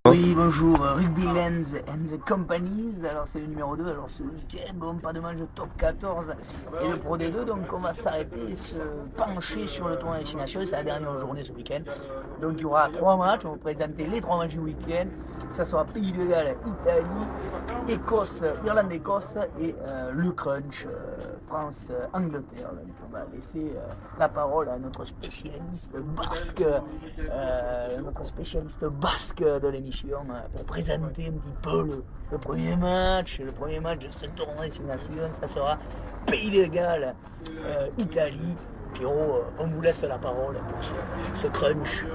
Oui, bonjour, Rugby Lens and the Companies, alors c'est le numéro 2, alors ce week-end, bon, pas de match de top 14 et le Pro D2, donc on va s'arrêter et se pencher sur le tournoi destination, c'est la dernière journée ce week-end, donc il y aura 3 matchs, on va vous présenter les 3 matchs du week-end, ça sera Pays de Galles, Italie, Écosse, Irlande-Écosse et le crunch, France-Angleterre. Donc on va laisser la parole à notre spécialiste basque de l'émission pour présenter un petit peu le premier match. Le premier match de ce tournoi destination, ça sera Pays de Galles, Italie. Pierrot, on vous laisse la parole pour ce crunch.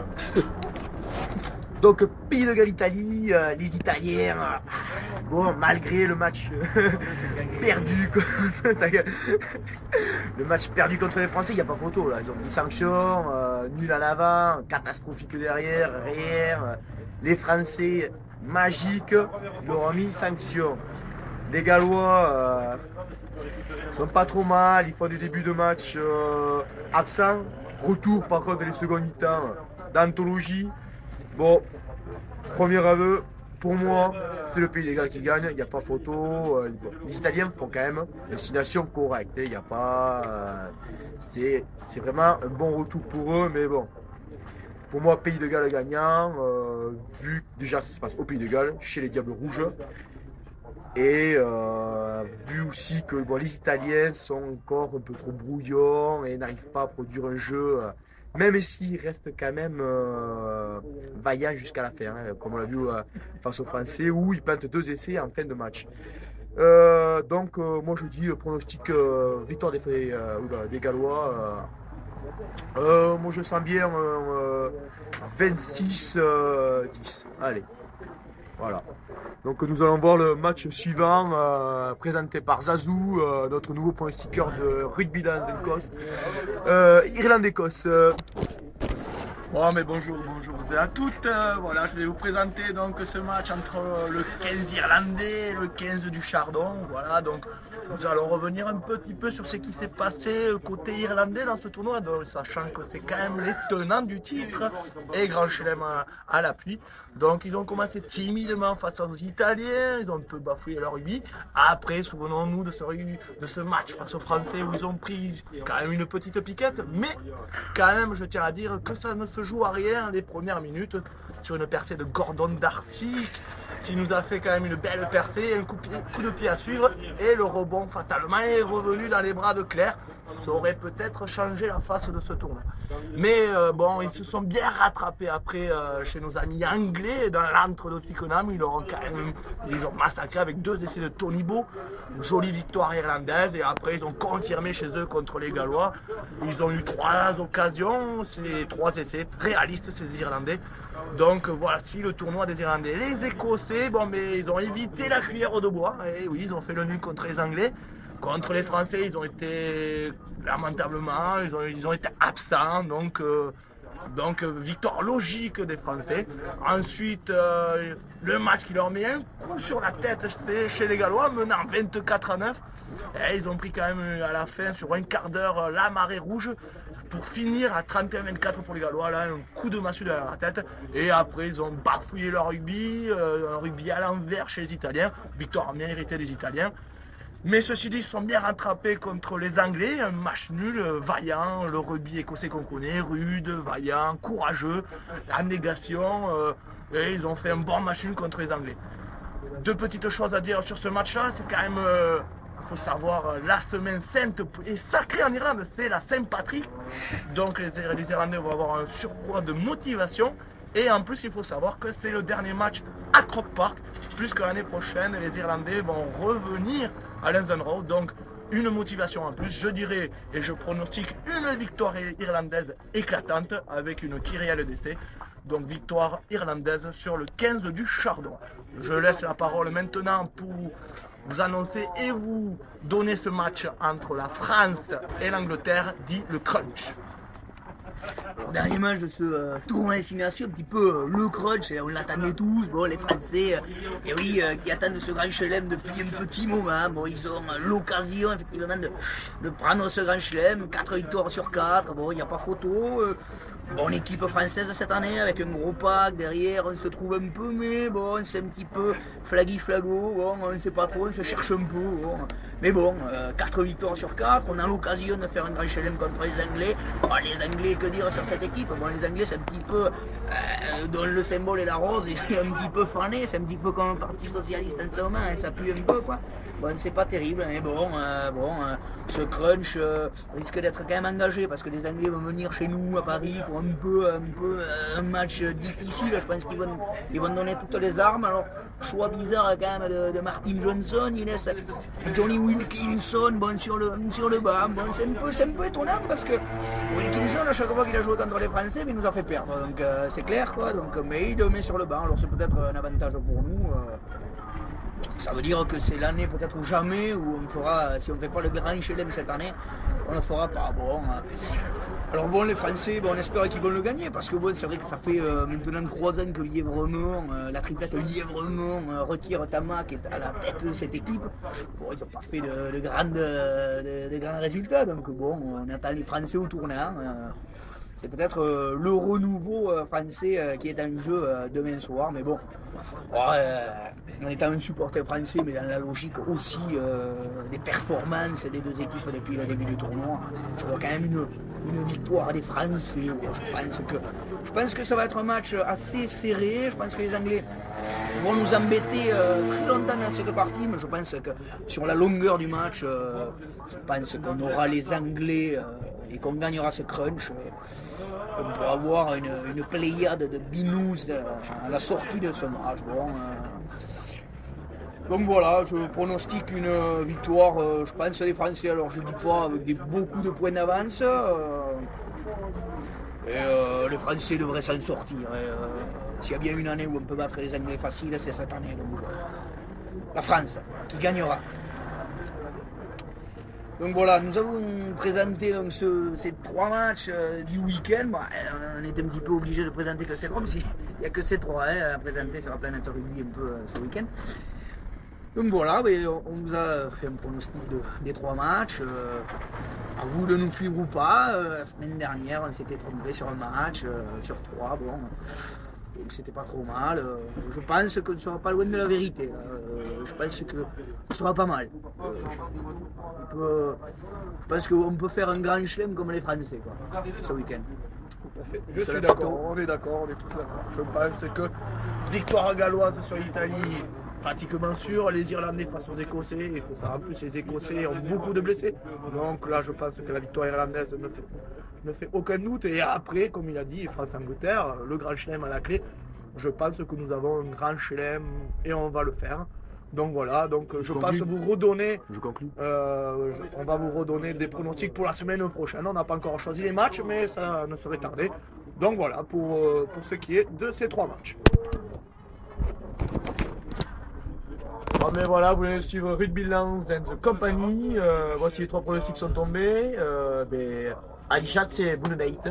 Donc Pays de Galles Italie, les Italiens, bon malgré le match perdu le match perdu contre les Français, il n'y a pas photo là, ils ont mis sanction, nul à l'avant, catastrophique derrière, rien. Les Français magiques, ils leur ont mis sanction. Les Gallois sont pas trop mal, ils font des débuts de match absents, retour par contre les secondes mi-temps d'anthologie. Bon, premier aveu, pour moi, c'est le Pays de Galles qui gagne, il n'y a pas photo. Les Italiens font quand même une destination correcte, il n'y a pas. C'est vraiment un bon retour pour eux, mais bon. Pour moi, Pays de Galles gagnant, vu que déjà ça se passe au Pays de Galles, chez les Diables Rouges. Et vu aussi que bon, les Italiens sont encore un peu trop brouillons et n'arrivent pas à produire un jeu. Même s'il reste quand même vaillant jusqu'à la fin, hein, comme on l'a vu face aux Français, où ils peintent 2 essais en fin de match. Donc moi je dis pronostic victoire des Gallois. Moi je sens bien 26-10. Allez, voilà. Donc nous allons voir le match suivant présenté par Zazou, notre nouveau pronostiqueur de Rugby Lens Irlande-Écosse. Bon, mais bonjour à toutes. Voilà, je vais vous présenter donc ce match entre le 15 irlandais et le 15 du Chardon. Voilà, donc nous allons revenir un petit peu sur ce qui s'est passé côté irlandais dans ce tournoi, donc, sachant que c'est quand même les tenants du titre et Grand Chelem à l'appui. Donc ils ont commencé timidement face aux Italiens, ils ont un peu bafouillé leur rugby. Après, souvenons-nous de ce match face aux Français où ils ont pris quand même une petite piquette, mais quand même je tiens à dire que ça ne se joue à rien les premières minutes sur une percée de Gordon Darcy qui nous a fait quand même une belle percée, un coup de pied à suivre et le rebond fatalement est revenu dans les bras de Claire. Ça aurait peut-être changé la face de ce tournoi. Mais bon, ils se sont bien rattrapés après chez nos amis anglais dans l'antre de Twickenham. Ils ont massacré avec 2 essais de Tony Beau. Jolie victoire irlandaise et après ils ont confirmé chez eux contre les Gallois. Ils ont eu 3 occasions, c'est 3 essais réalistes ces Irlandais. Donc voici le tournoi des Irlandais. Les Écossais, bon mais ils ont évité la cuillère de bois. Et oui, ils ont fait le nul contre les Anglais. Contre les Français, ils ont été lamentablement, ils ont été absents, donc victoire logique des Français. Ensuite, le match qui leur met un coup sur la tête, c'est chez les Gallois, menant 24-9. Et ils ont pris quand même à la fin, sur un quart d'heure, la marée rouge pour finir à 31-24 pour les Gallois, là, un coup de massue derrière la tête. Et après, ils ont bafouillé leur rugby, un rugby à l'envers chez les Italiens. Victoire méritée des Italiens. Mais ceci dit, ils se sont bien rattrapés contre les Anglais, un match nul, vaillant, le rugby écossais qu'on connaît, rude, vaillant, courageux, en négation, et ils ont fait un bon match nul contre les Anglais. 2 petites choses à dire sur ce match-là, c'est quand même, il faut savoir, la semaine sainte et sacrée en Irlande, c'est la Saint-Patrick, donc les Irlandais vont avoir un surcroît de motivation. Et en plus, il faut savoir que c'est le dernier match à Croke Park, puisque l'année prochaine, les Irlandais vont revenir à Lenzon Road. Donc, une motivation en plus, je dirais, et je pronostique une victoire irlandaise éclatante avec une kyrielle d'essai. Donc, victoire irlandaise sur le 15 du Chardon. Je laisse la parole maintenant pour vous annoncer et vous donner ce match entre la France et l'Angleterre, dit le crunch. Alors, dernier match de ce tournoi destination, un petit peu le crunch, on l'attendait tous, bon, les Français, et oui, qui attendent ce grand chelem depuis un petit moment. Bon, ils ont l'occasion effectivement de prendre ce grand chelem, 4 victoires sur 4, bon, il n'y a pas photo. Bon, l'équipe française cette année avec un gros pack derrière, on se trouve un peu, mais bon, c'est un petit peu flaggy-flago, bon, on ne sait pas trop, on se cherche un peu. Bon. Mais bon, 4 victoires sur 4, on a l'occasion de faire un grand chelem contre les Anglais. Bon, les Anglais, que dire sur cette équipe? Bon, les Anglais, c'est un petit peu, dont le symbole est la rose, c'est un petit peu fané, c'est un petit peu comme un parti socialiste en ce moment, hein, ça pue un peu, quoi. Bon, c'est pas terrible, mais bon, ce crunch risque d'être quand même engagé parce que les Anglais vont venir chez nous à Paris pour un match difficile. Je pense qu'ils vont donner toutes les armes. Alors, choix bizarre quand même de Martin Johnson, il laisse Johnny Wilkinson sur le banc. Bon, c'est un peu étonnant parce que Wilkinson, à chaque fois qu'il a joué contre les Français, il nous a fait perdre. Donc c'est clair, quoi. Donc, mais il le met sur le banc. Alors c'est peut-être un avantage pour nous. Ça veut dire que c'est l'année peut-être ou jamais où on fera, si on ne fait pas le grand chelem cette année, on ne le fera pas. Bon, alors bon, les Français, bon, on espère qu'ils vont le gagner parce que bon, c'est vrai que ça fait maintenant 3 ans que Lièvremont, la triplette Lièvremont retire Tamac est à la tête de cette équipe. Bon, ils n'ont pas fait de grands résultats, donc bon, on attend les Français au tournant. C'est peut-être le renouveau français qui est en jeu demain soir, mais bon, en étant un supporter français, mais dans la logique aussi des performances des deux équipes depuis le début du tournoi, je vois quand même une victoire des Français. Je pense que ça va être un match assez serré. Je pense que les Anglais vont nous embêter très longtemps dans cette partie, mais je pense que sur la longueur du match, je pense qu'on aura les Anglais et qu'on gagnera ce crunch. On peut avoir une pléiade de binous à la sortie de ce match. Bon, donc voilà, je pronostique une victoire, je pense les Français, alors je ne dis pas avec beaucoup de points d'avance. Les Français devraient s'en sortir. S'il y a bien une année où on peut battre les Anglais faciles, c'est cette année. Donc, la France qui gagnera. Donc voilà, nous avons présenté donc, ces 3 matchs du week-end. Bon, on était un petit peu obligé de présenter que ces 3, mais il n'y a que ces 3 à présenter sur la planète rugby un peu ce week-end. Donc voilà, on vous a fait un pronostic des 3 matchs. À vous de nous suivre ou pas. La semaine dernière, on s'était trompé sur un match, sur 3. Bon, donc c'était pas trop mal. Je pense qu'on ne sera pas loin de la vérité. Je pense que ce sera pas mal. Je pense qu'on peut faire un grand chelem comme les Français quoi, ce week-end. Tout à fait. Je suis d'accord, on est d'accord, on est tous d'accord. Je pense que victoire galloise sur l'Italie, pratiquement sûr. Les Irlandais face aux Écossais, il faut savoir en plus les Écossais ont beaucoup de blessés. Donc là je pense que la victoire irlandaise ne fait aucun doute. Et après, comme il a dit, France-Angleterre, le grand chelem à la clé. Je pense que nous avons un grand chelem et on va le faire. Donc voilà, donc je pense vous redonner. Je conclue. On va vous redonner des pronostics pour la semaine prochaine. On n'a pas encore choisi les matchs, mais ça ne serait tardé. Donc voilà pour ce qui est de ces 3 matchs. Bon, mais voilà, vous voulez suivre Rugby Lands and the Company. Voici les 3 pronostics sont tombés. Ali Chat, c'est Bonne Date.